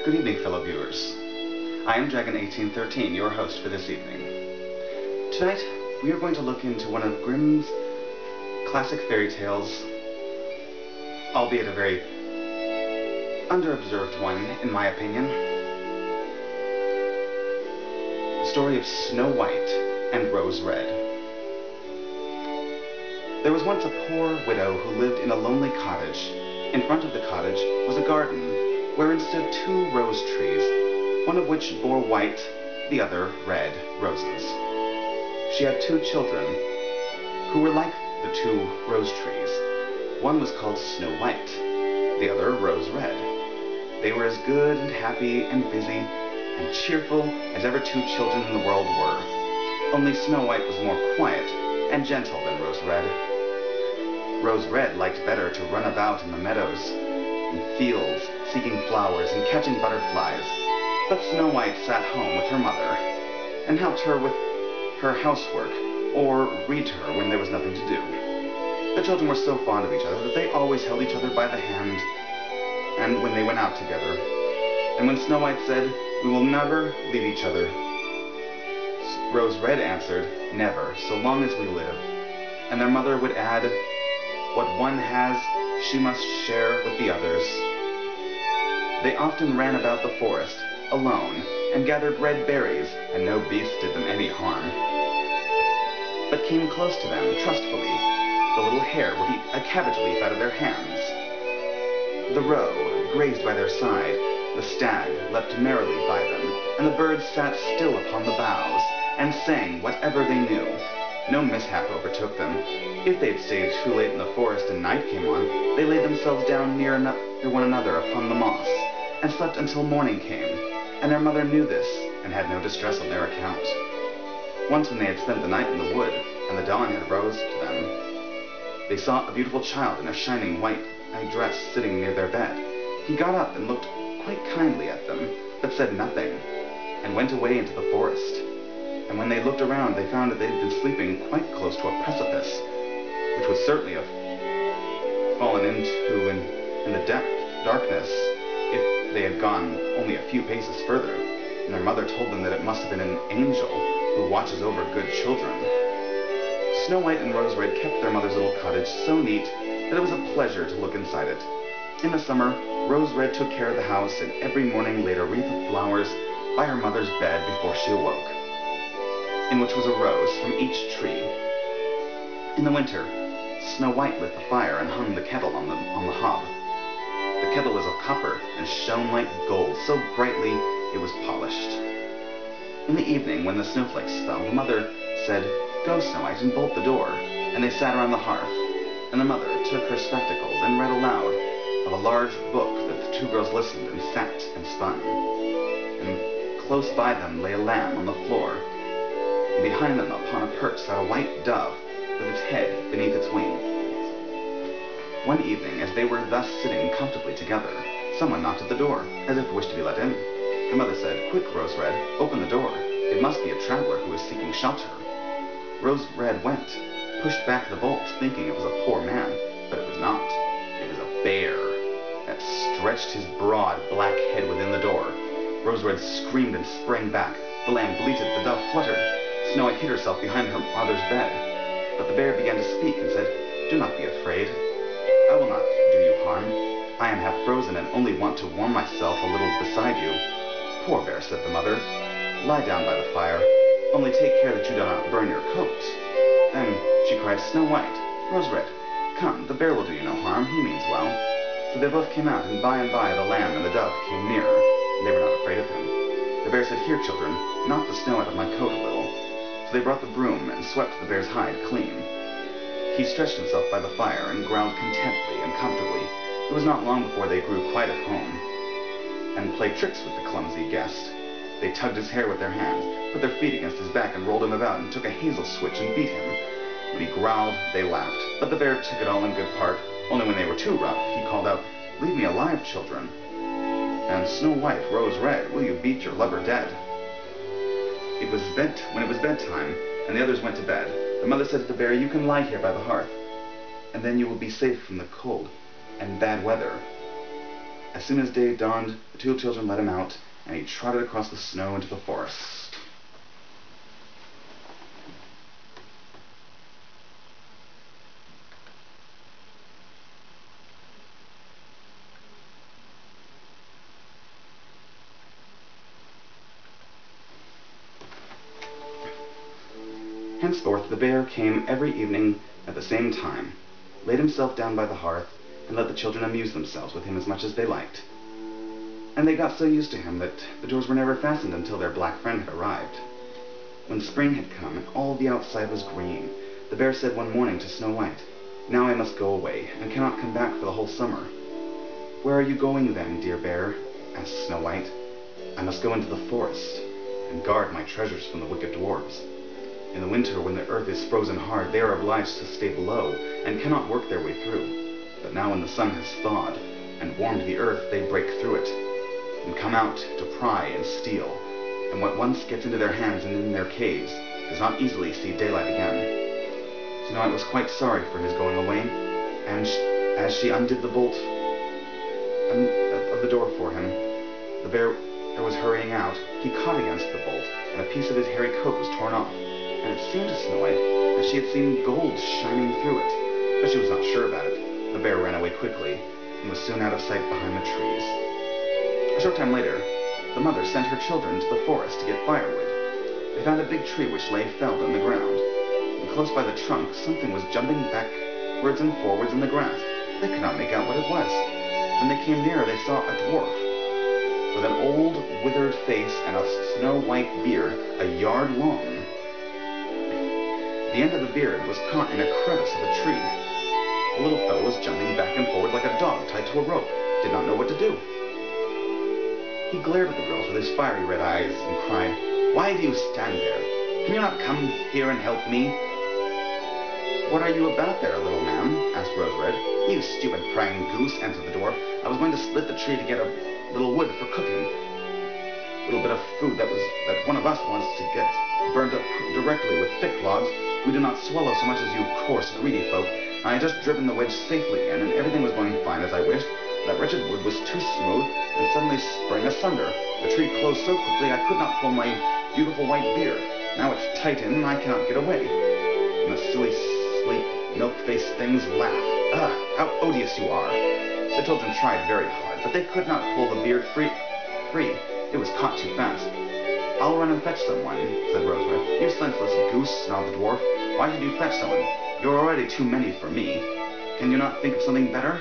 Good evening, fellow viewers. I am Dragon1813, your host for this evening. Tonight, we are going to look into one of Grimm's classic fairy tales, albeit a very underobserved one, in my opinion. The story of Snow White and Rose Red. There was once a poor widow who lived in a lonely cottage. In front of the cottage was a garden wherein stood 2 rose trees, one of which bore white, the other red roses. She had 2 children who were like the 2 rose trees. One was called Snow White, the other Rose Red. They were as good and happy and busy and cheerful as ever 2 children in the world were. Only Snow White was more quiet and gentle than Rose Red. Rose Red liked better to run about in the meadows and fields, seeking flowers and catching butterflies. But Snow White sat home with her mother and helped her with her housework or read to her when there was nothing to do. The children were so fond of each other that they always held each other by the hand and when they went out together. And when Snow White said, "We will never leave each other," Rose Red answered, "Never, so long as we live." And their mother would add, "What one has, she must share with the others." They often ran about the forest, alone, and gathered red berries, and no beast did them any harm. But came close to them, trustfully. The little hare would eat a cabbage leaf out of their hands. The roe grazed by their side, the stag leapt merrily by them, and the birds sat still upon the boughs, and sang whatever they knew. No mishap overtook them. If they had stayed too late in the forest and night came on, they laid themselves down near one another upon the moss, and slept until morning came, and their mother knew this, and had no distress on their account. Once when they had spent the night in the wood, and the dawn had rose to them, they saw a beautiful child in a shining white dress sitting near their bed. He got up and looked quite kindly at them, but said nothing, and went away into the forest. And when they looked around, they found that they had been sleeping quite close to a precipice, which would certainly have fallen into in the darkness if they had gone only a few paces further. And their mother told them that it must have been an angel who watches over good children. Snow White and Rose Red kept their mother's little cottage so neat that it was a pleasure to look inside it. In the summer, Rose Red took care of the house, and every morning laid a wreath of flowers by her mother's bed before she awoke, in which was a rose from each tree. In the winter, Snow White lit the fire and hung the kettle on the hob. The kettle was of copper and shone like gold, so brightly it was polished. In the evening, when the snowflakes fell, the mother said, "Go, Snow White, and bolt the door." And they sat around the hearth, and the mother took her spectacles and read aloud of a large book that the 2 girls listened and sat and spun. And close by them lay a lamb on the floor, and behind them upon a perch sat a white dove with its head beneath its wing. One evening, as they were thus sitting comfortably together, someone knocked at the door, as if wished to be let in. The mother said, "Quick, Rose Red, open the door. It must be a traveler who is seeking shelter." Rose Red went, pushed back the bolt, thinking it was a poor man, but it was not. It was a bear that stretched his broad black head within the door. Rose Red screamed and sprang back. The lamb bleated, the dove fluttered. Snow White hid herself behind her mother's bed. But the bear began to speak and said, "Do not be afraid. I will not do you harm. I am half frozen and only want to warm myself a little beside you." "Poor bear," said the mother, "lie down by the fire. Only take care that you do not burn your coat." Then she cried, "Snow White, Rose Red, come, the bear will do you no harm. He means well." So they both came out, and by the lamb and the dove came nearer, and they were not afraid of him. The bear said, "Here, children, knock the snow out of my coat a little." So they brought the broom and swept the bear's hide clean. He stretched himself by the fire and growled contentedly and comfortably. It was not long before they grew quite at home, and played tricks with the clumsy guest. They tugged his hair with their hands, put their feet against his back, and rolled him about, and took a hazel switch and beat him. When he growled, they laughed, but the bear took it all in good part. Only when they were too rough, he called out, "Leave me alive, children." And Snow White, Rose Red, will you beat your lover dead? When it was bedtime, and the others went to bed, the mother said to the bear, "You can lie here by the hearth, and then you will be safe from the cold and bad weather." As soon as day dawned, the two children let him out, and he trotted across the snow into the forest. Henceforth the bear came every evening at the same time, laid himself down by the hearth, and let the children amuse themselves with him as much as they liked. And they got so used to him that the doors were never fastened until their black friend had arrived. When spring had come and all the outside was green, the bear said one morning to Snow White, "Now I must go away, and cannot come back for the whole summer." "Where are you going then, dear bear?" asked Snow White. "I must go into the forest and guard my treasures from the wicked dwarves. In the winter, when the earth is frozen hard, they are obliged to stay below and cannot work their way through. But now when the sun has thawed and warmed the earth, they break through it and come out to pry and steal. And what once gets into their hands and in their caves does not easily see daylight again." Snow White was quite sorry for his going away, and as she undid the bolt of the door for him, the bear was hurrying out. He caught against the bolt, and a piece of his hairy coat was torn off. And it seemed to Snow White that she had seen gold shining through it, but she was not sure about it. The bear ran away quickly, and was soon out of sight behind the trees. A short time later, the mother sent her children to the forest to get firewood. They found a big tree which lay felled on the ground, and close by the trunk something was jumping backwards and forwards in the grass. They could not make out what it was. When they came nearer, they saw a dwarf, with an old, withered face and a snow-white beard a yard long. The end of the beard was caught in a crevice of a tree. The little fellow was jumping back and forward like a dog tied to a rope, did not know what to do. He glared at the girls with his fiery red eyes and cried, "Why do you stand there? Can you not come here and help me?" "What are you about there, little man?" asked Rose-Red. "You stupid prying goose," answered the dwarf. "I was going to split the tree to get a little wood for cooking. A little bit of food that one of us wants to get burned up directly with thick logs. We do not swallow so much as you coarse, greedy folk. I had just driven the wedge safely in, and everything was going fine as I wished. That wretched wood was too smooth, and suddenly sprang asunder. The tree closed so quickly I could not pull my beautiful white beard. Now it's tight in, and I cannot get away." And the silly, sleek, milk-faced things laughed. "Ah, how odious you are!" The children tried very hard, but they could not pull the beard free. It was caught too fast. "I'll run and fetch someone," said Rose-Red. "You senseless goose," snarled the dwarf. "Why should you fetch someone? You're already too many for me. Can you not think of something better?"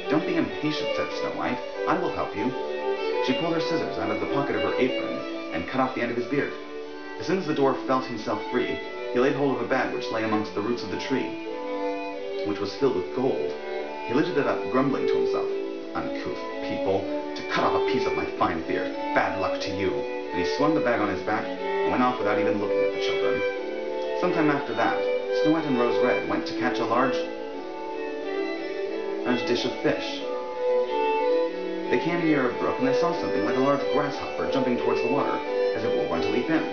"Don't be impatient," said Snow White. "I will help you." She pulled her scissors out of the pocket of her apron and cut off the end of his beard. As soon as the dwarf felt himself free, he laid hold of a bag which lay amongst the roots of the tree, which was filled with gold. He lifted it up, grumbling to himself, "Uncouth people, to cut off a piece of my fine beard. Bad luck to you." And he swung the bag on his back and went off without even looking at the children. Sometime after that, Snow White and Rose-Red went to catch a large dish of fish. They came near a brook, and they saw something like a large grasshopper jumping towards the water, as if it were going to leap in.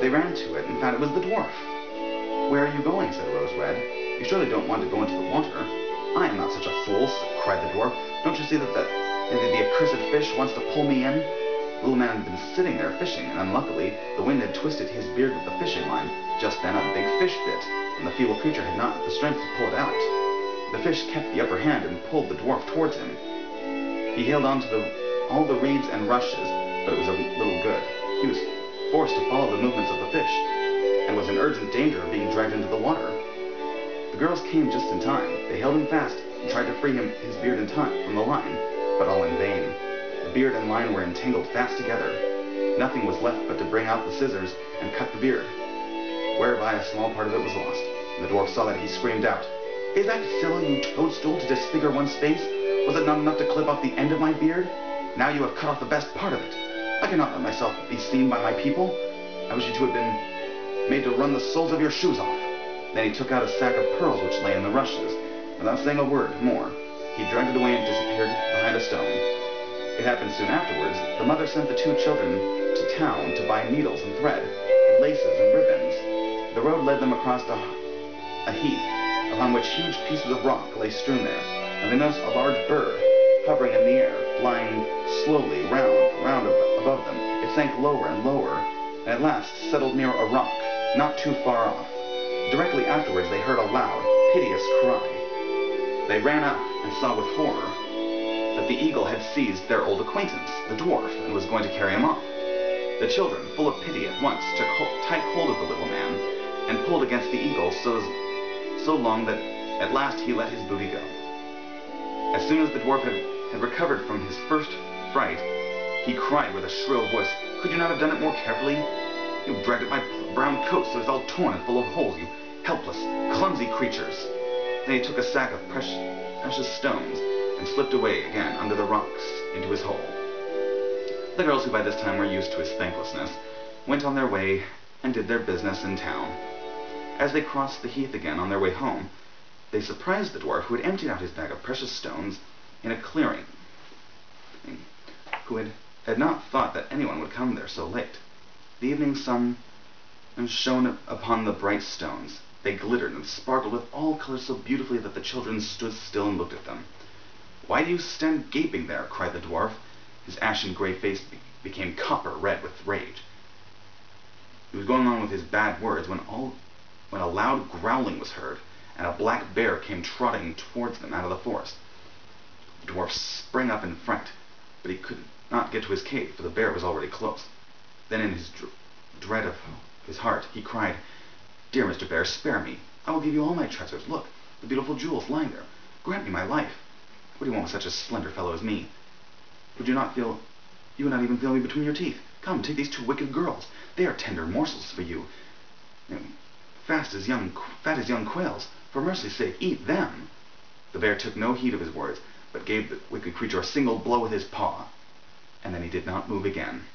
They ran to it and found it was the dwarf. "Where are you going?" said Rose-Red. "You surely don't want to go into the water." "I am not such a fool," cried the dwarf. "Don't you see that the accursed fish wants to pull me in?" The little man had been sitting there fishing, and unluckily the wind had twisted his beard with the fishing line. Just then a big fish bit, and the feeble creature had not the strength to pull it out. The fish kept the upper hand and pulled the dwarf towards him. He held on to all the reeds and rushes, but it was of little good. He was forced to follow the movements of the fish, and was in urgent danger of being dragged into the water. The girls came just in time. They held him fast and tried to free his beard in time from the line, but all in vain. The beard and line were entangled fast together. Nothing was left but to bring out the scissors and cut the beard, whereby a small part of it was lost. And the dwarf saw that. He screamed out, "Is that so, you toadstool, to disfigure one's face? Was it not enough to clip off the end of my beard? Now you have cut off the best part of it. I cannot let myself be seen by my people. I wish you to have been made to run the soles of your shoes off." Then he took out a sack of pearls which lay in the rushes. Without saying a word more, he dragged it away and disappeared behind a stone. It happened soon afterwards. The mother sent the two children to town to buy needles and thread, and laces and ribbons. The road led them across a heath, upon which huge pieces of rock lay strewn there, and they noticed a large bird hovering in the air. flying slowly round above them. It sank lower and lower, and at last settled near a rock, not too far off. Directly afterwards they heard a loud, piteous cry. They ran up and saw with horror that the eagle had seized their old acquaintance, the dwarf, and was going to carry him off. The children, full of pity at once, took tight hold of the little man and pulled against the eagle so long that at last he let his booty go. As soon as the dwarf had recovered from his first fright, he cried with a shrill voice, "Could you not have done it more carefully? You dragged at my brown coat so it's all torn and full of holes, you helpless, clumsy creatures." Then he took a sack of precious stones and slipped away again under the rocks into his hole. The girls, who by this time were used to his thanklessness, went on their way and did their business in town. As they crossed the heath again on their way home, they surprised the dwarf, who had emptied out his bag of precious stones in a clearing, who had not thought that anyone would come there so late. The evening sun shone upon the bright stones. They glittered and sparkled with all colors so beautifully that the children stood still and looked at them. "Why do you stand gaping there?" cried the dwarf. His ashen gray face became copper red with rage. He was going on with his bad words when a loud growling was heard, and a black bear came trotting towards them out of the forest. The dwarf sprang up in fright, but he could not get to his cave, for the bear was already close. Then in his dread of his heart, he cried, "Dear Mr. Bear, spare me. I will give you all my treasures. Look, the beautiful jewels lying there. Grant me my life. What do you want with such a slender fellow as me? You would not even feel me between your teeth. Come, take these two wicked girls. They are tender morsels for you, fat as young quails. For mercy's sake, eat them." The bear took no heed of his words, but gave the wicked creature a single blow with his paw, and then he did not move again.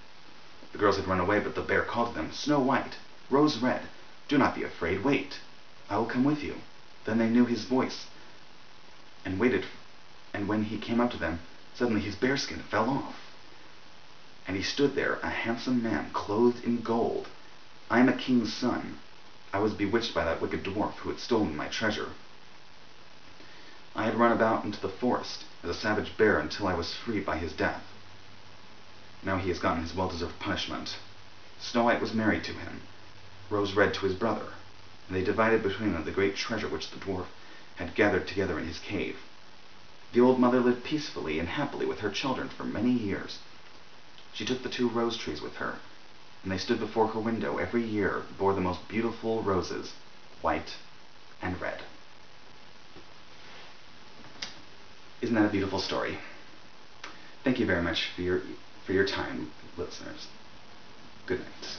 The girls had run away, but the bear called to them, "Snow White, Rose Red, do not be afraid. Wait. I will come with you." Then they knew his voice and waited, and when he came up to them, suddenly his bearskin fell off, and he stood there, a handsome man, clothed in gold. "I am a king's son. I was bewitched by that wicked dwarf who had stolen my treasure. I had run about into the forest as a savage bear until I was freed by his death. Now he has gotten his well-deserved punishment." Snow White was married to him, Rose Red to his brother, and they divided between them the great treasure which the dwarf had gathered together in his cave. The old mother lived peacefully and happily with her children for many years. She took the two rose trees with her, and they stood before her window every year, bore the most beautiful roses, white and red. Isn't that a beautiful story? Thank you very much for your time, listeners. Good night.